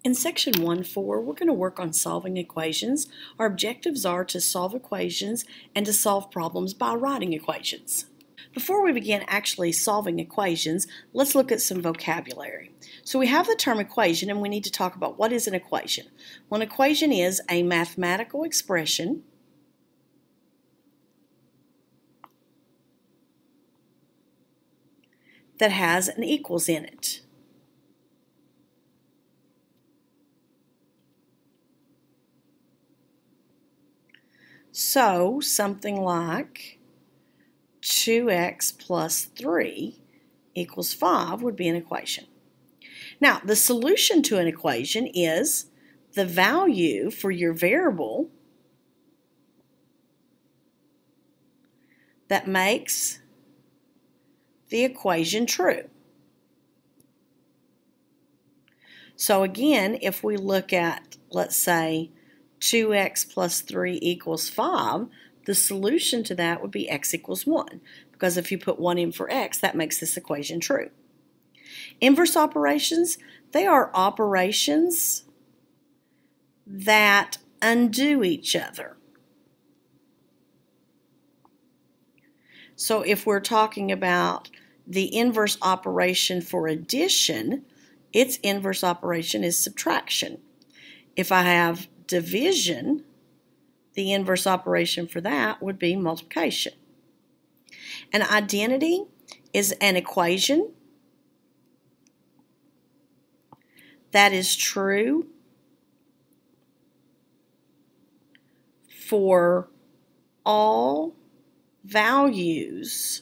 In section 1.4, we're going to work on solving equations. Our objectives are to solve equations and to solve problems by writing equations. Before we begin actually solving equations, let's look at some vocabulary. So we have the term equation, and we need to talk about what is an equation. Well, an equation is a mathematical expression that has an equals in it. So something like 2x plus 3 equals 5 would be an equation. Now, the solution to an equation is the value for your variable that makes the equation true. So again, if we look at, let's say, 2x plus 3 equals 5, the solution to that would be x equals 1, because if you put 1 in for x, that makes this equation true. Inverse operations, they are operations that undo each other. So if we're talking about the inverse operation for addition, its inverse operation is subtraction. If I have division, the inverse operation for that would be multiplication. An identity is an equation that is true for all values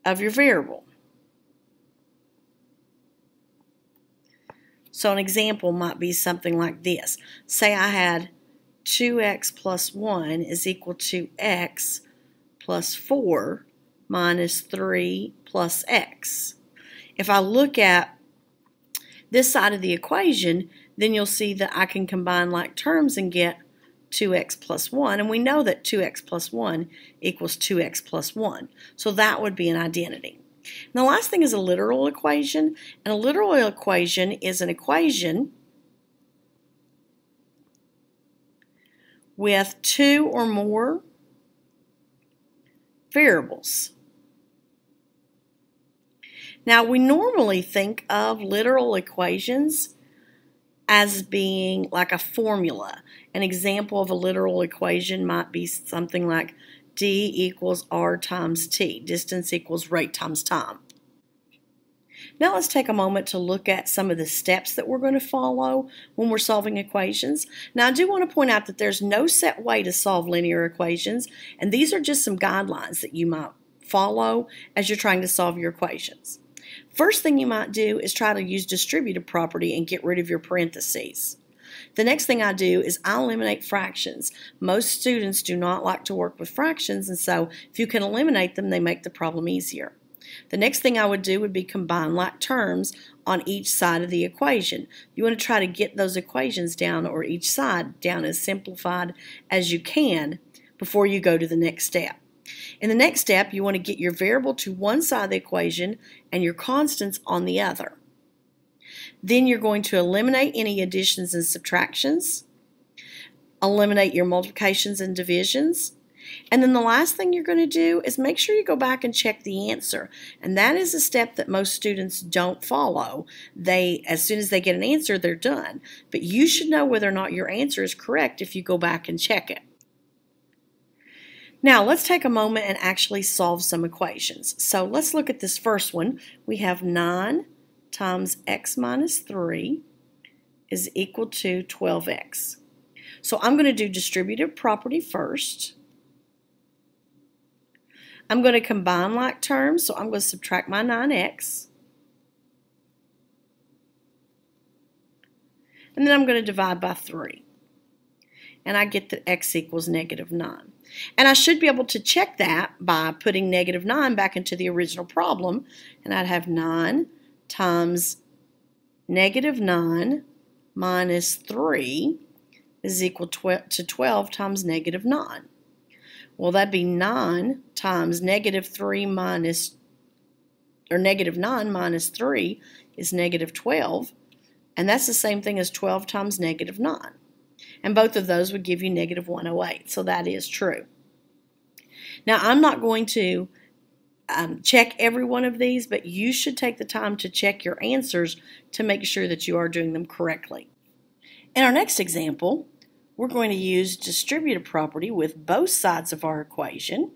of your variable. So an example might be something like this. Say I had 2x plus 1 is equal to x plus 4 minus 3 plus x. If I look at this side of the equation, then you'll see that I can combine like terms and get 2x plus 1, and we know that 2x plus 1 equals 2x plus 1. So that would be an identity. And the last thing is a literal equation, and a literal equation is an equation with two or more variables. Now, we normally think of literal equations as being like a formula. An example of a literal equation might be something like d equals r times t, distance equals rate times time. Now let's take a moment to look at some of the steps that we're going to follow when we're solving equations. Now I do want to point out that there's no set way to solve linear equations, and these are just some guidelines that you might follow as you're trying to solve your equations. First thing you might do is try to use distributive property and get rid of your parentheses. The next thing I do is I eliminate fractions. Most students do not like to work with fractions, and so if you can eliminate them, they make the problem easier. The next thing I would do would be combine like terms on each side of the equation. You want to try to get those equations down, or each side down, as simplified as you can before you go to the next step. In the next step, you want to get your variable to one side of the equation and your constants on the other. Then you're going to eliminate any additions and subtractions, eliminate your multiplications and divisions, and then the last thing you're going to do is make sure you go back and check the answer. And that is a step that most students don't follow. As soon as they get an answer, they're done. But you should know whether or not your answer is correct if you go back and check it. Now let's take a moment and actually solve some equations. So let's look at this first one. We have 9 times x minus 3 is equal to 12x. So I'm going to do distributive property first. I'm going to combine like terms, so I'm going to subtract my 9x. And then I'm going to divide by 3. And I get that x equals negative 9. And I should be able to check that by putting negative 9 back into the original problem. And I'd have 9 times negative 9 minus 3 is equal to 12 times negative 9. Well, that'd be 9 times negative 3 minus or negative 9 minus 3 is negative 12, and that's the same thing as 12 times negative 9. And both of those would give you negative 108, so that is true. Now, I'm not going to check every one of these, but you should take the time to check your answers to make sure that you are doing them correctly. In our next example, we're going to use distributive property with both sides of our equation.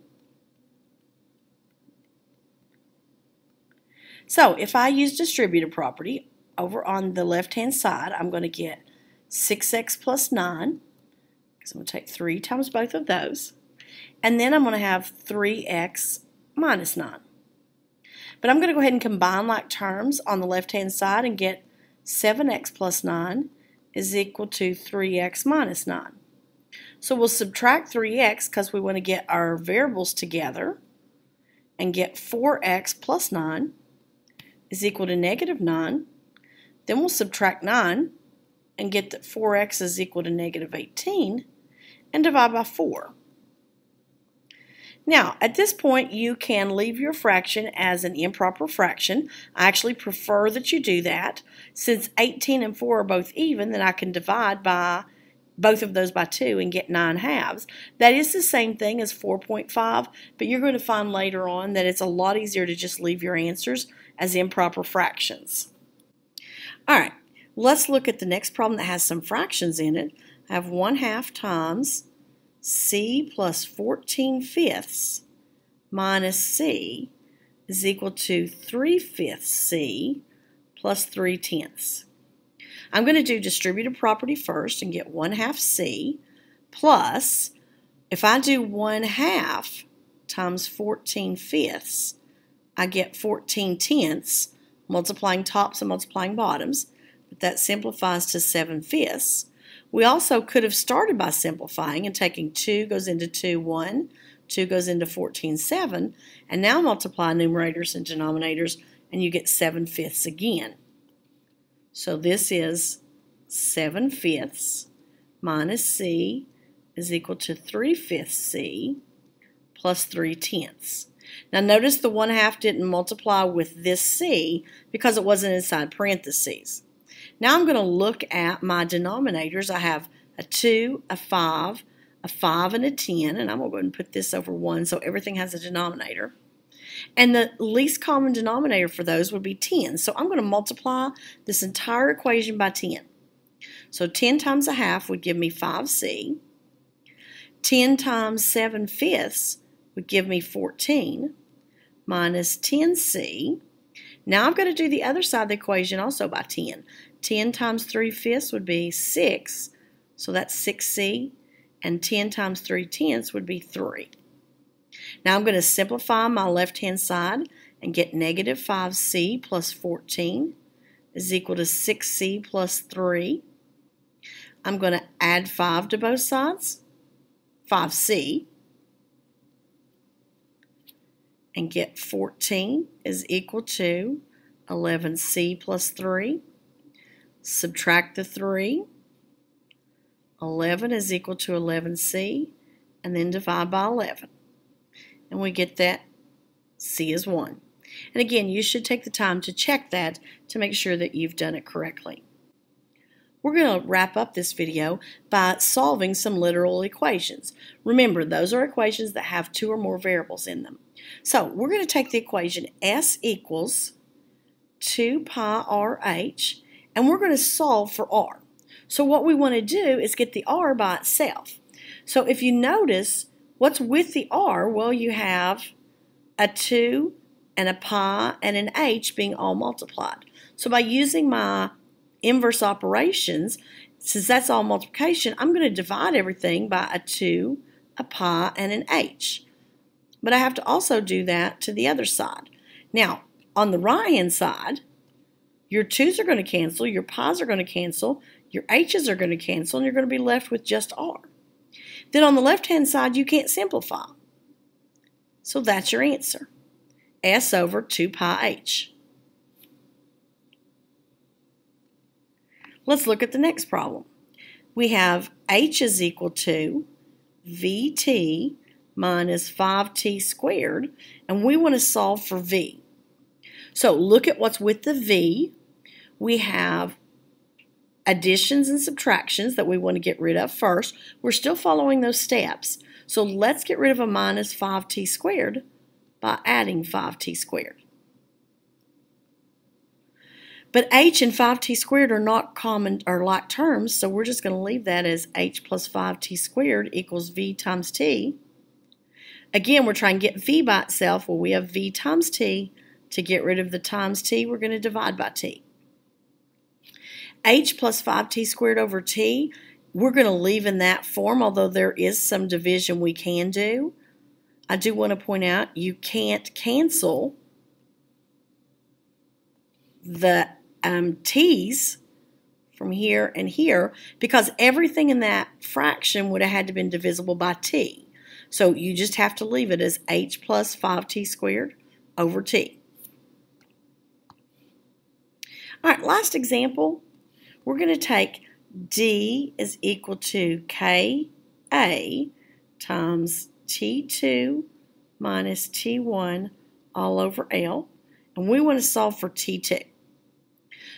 So if I use distributive property, over on the left-hand side, I'm going to get 6x plus 9, because I'm going to take 3 times both of those. And then I'm going to have 3x minus 9. But I'm going to go ahead and combine like terms on the left-hand side and get 7x plus 9 is equal to 3x minus 9. So we'll subtract 3x because we want to get our variables together and get 4x plus 9 is equal to negative 9. Then we'll subtract 9 and get that 4x is equal to negative 18 and divide by 4. Now, at this point, you can leave your fraction as an improper fraction. I actually prefer that you do that. Since 18 and 4 are both even, then I can divide by both of those by 2 and get 9 halves. That is the same thing as 4.5, but you're going to find later on that it's a lot easier to just leave your answers as improper fractions. All right, let's look at the next problem that has some fractions in it. I have 1/2 times c plus 14/5 minus c is equal to 3/5 c plus 3/10. I'm going to do distributive property first and get 1/2 c plus, if I do 1/2 times 14/5, I get 14/10, multiplying tops and multiplying bottoms, but that simplifies to 7/5. We also could have started by simplifying and taking 2 goes into 2, 1, 2 goes into 14, 7, and now multiply numerators and denominators, and you get 7/5 again. So this is 7/5 minus c is equal to 3/5 c plus 3/10. Now notice the 1/2 didn't multiply with this c because it wasn't inside parentheses. Now I'm going to look at my denominators. I have a 2, a 5, and a 10, and I'm going to go ahead and put this over 1 so everything has a denominator. And the least common denominator for those would be 10. So I'm going to multiply this entire equation by 10. So 10 times 1/2 would give me 5c. 10 times 7/5 would give me 14 minus 10c. Now I've got to do the other side of the equation also by 10. 10 times 3/5 would be 6, so that's 6c, and 10 times 3/10 would be 3. Now I'm going to simplify my left-hand side and get negative 5c plus 14 is equal to 6c plus 3. I'm going to add 5 to both sides, 5c, and get 14 is equal to 11c plus 3. Subtract the 3. 11 is equal to 11c, and then divide by 11. And we get that c is 1. And again, you should take the time to check that to make sure that you've done it correctly. We're going to wrap up this video by solving some literal equations. Remember, those are equations that have 2 or more variables in them. So we're going to take the equation s equals 2 pi rh, and we're going to solve for r. So what we want to do is get the r by itself. So if you notice, what's with the r? Well, you have a 2 and a pi and an h being all multiplied. So by using my inverse operations, since that's all multiplication, I'm going to divide everything by a 2, a pi, and an h. But I have to also do that to the other side. Now, on the right-hand side, your 2's are going to cancel, your pi's are going to cancel, your h's are going to cancel, and you're going to be left with just r. Then on the left-hand side, you can't simplify. So that's your answer, s over 2 pi h. Let's look at the next problem. We have h is equal to vt minus 5t squared, and we want to solve for v. So look at what's with the v. We have additions and subtractions that we want to get rid of first. We're still following those steps. So let's get rid of a minus 5t squared by adding 5t squared. But h and 5t squared are not common or like terms, so we're just going to leave that as h plus 5t squared equals v times t. Again, we're trying to get v by itself. Well, we have v times t. To get rid of the times t, we're going to divide by t. H plus 5t squared over t, we're going to leave in that form, although there is some division we can do. I do want to point out you can't cancel the t's from here and here because everything in that fraction would have had to been divisible by t. So you just have to leave it as h plus 5t squared over t. All right, last example. We're going to take d is equal to ka times t2 minus t1 all over L, and we want to solve for t2.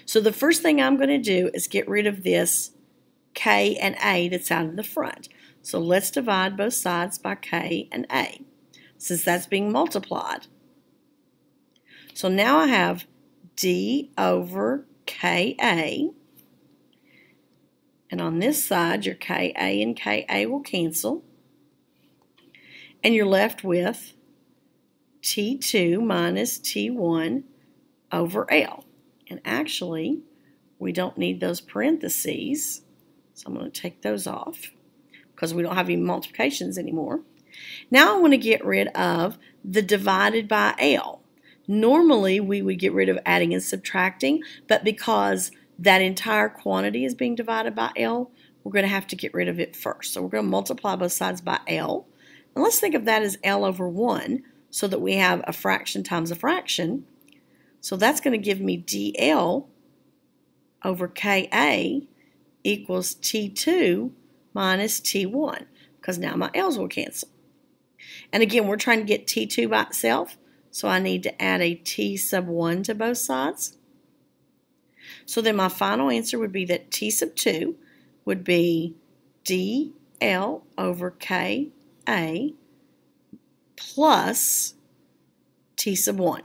So the first thing I'm going to do is get rid of this k and a that's out in the front. So let's divide both sides by k and a, since that's being multiplied. So now I have d over ka, and on this side, your Ka and Ka will cancel. And you're left with T2 minus T1 over L. And actually, we don't need those parentheses. So I'm going to take those off because we don't have any multiplications anymore. Now I want to get rid of the divided by L. Normally, we would get rid of adding and subtracting, but because that entire quantity is being divided by L, we're going to have to get rid of it first. So we're going to multiply both sides by L. And let's think of that as L over 1 so that we have a fraction times a fraction. So that's going to give me DL over Ka equals T2 minus T1 because now my L's will cancel. And again, we're trying to get T2 by itself, so I need to add a T sub 1 to both sides. So then my final answer would be that T sub 2 would be DL over Ka plus T sub 1.